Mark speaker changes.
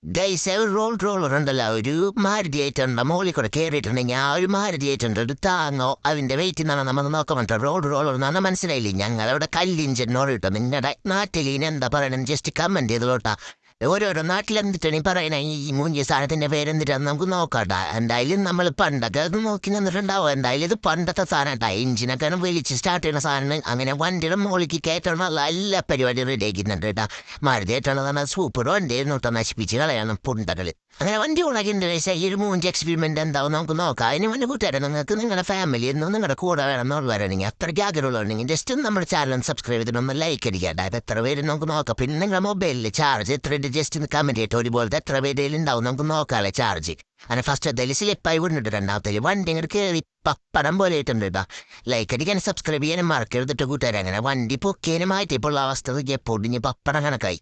Speaker 1: guys ഒരു roller ഉണ്ടല്ലോ ഒരു മാരുതിയായിട്ടുണ്ട് മുകളിൽ കൂടെ കയറിയിട്ടുണ്ടെങ്കിൽ ആ ഒരു മാരുതിയായിട്ടുണ്ട് ഒരു താങ്ങോ അതിന്റെ വെയിറ്റ് എന്നാണ് നമ്മൾ നോക്കാൻ പറ്റും റോളർ എന്നാണ് മനസ്സിലായില്ലേ ഞങ്ങളവിടെ കല്ലിഞ്ചൻ കേട്ടോ നിങ്ങളുടെ നാട്ടിൽ ഇനി എന്താ പറയണെന്ന് ജസ്റ്റ് കമന്റ് ചെയ്തോട്ടാ ഓരോരോ നാട്ടിലെന്തിട്ടാണ് ഈ പറയണ ഈ മൂഞ്ചി സാധനത്തിന്റെ പേരെന്തിട്ടാന്ന് നമുക്ക് നോക്കാട്ടാ എന്തായാലും നമ്മൾ പണ്ടൊക്കെ അത് നോക്കി നിന്നിട്ടുണ്ടാവും എന്തായാലും ഇത് പണ്ടത്തെ സാധനം എഞ്ചിനൊക്കെ വലിച്ച് സ്റ്റാർട്ട് ചെയ്യുന്ന സാധനം അങ്ങനെ വണ്ടിയുടെ മുകളിലേക്ക് കയറ്റണം എല്ലാ പരിപാടിയും റെഡി ആക്കുന്നുണ്ട് കേട്ടാ മാരുതി ആയിട്ടുള്ളതാണ് സൂപ്പർ വണ്ടിയായിരുന്നു കേട്ടോ നശിപ്പിച്ച് കളയാണ് പുണ്ടകൾ അങ്ങനെ വണ്ടി ഉണ്ടാക്കിൻ്റെ ഈ ഒരു മൂഞ്ച് എക്സ്പെരിമെന്റ് എന്താവും നമുക്ക് നോക്കാം അതിന് മുന്നേ കൂട്ടുകാരെ നിങ്ങൾക്ക് നിങ്ങളുടെ ഫാമിലി എന്നും നിങ്ങളുടെ കൂടെ വേണമെന്ന് വരണമെങ്കിൽ അത്രയ്ക്ക് ആഗ്രഹമുള്ളതുണ്ടെങ്കിൽ ജസ്റ്റ് നമ്മുടെ ചാനൽ സബ്സ്ക്രൈബ് ചെയ്തിട്ട് ഒന്ന് ലൈക്ക് അടിക്കട്ടെ അത് എത്ര പേര് നമുക്ക് നോക്കാം പിന്നെ നിങ്ങളുടെ മൊബൈലിൽ ചാർജ് എത്ര ജസ്റ്റ് ഒന്ന് കമന്റ് ചെയ്തിട്ട് ഒരുപോലത്തെ എത്ര പേരിൽ ഉണ്ടാവും നമുക്ക് നോക്കാമല്ലേ ചാർജ് അങ്ങനെ ഫസ്റ്റ് എന്തായാലും സ്ലിപ്പായി വിടുന്നുണ്ട് രണ്ടാമത്തെ വണ്ടി ഇങ്ങനെ കയറി പപ്പടം പോലെ ആയിട്ടുണ്ട് കേട്ടോ ലൈക്ക് അടിക്കാൻ സബ്സ്ക്രൈബ് ചെയ്യാനും മറക്കരുതിട്ട് കൂട്ടുകാരെ അങ്ങനെ വണ്ടി പൊക്കിയതിന് മാറ്റിയപ്പോൾ അവസ്ഥ പൊടിഞ്ഞ് പപ്പടം കണക്കായി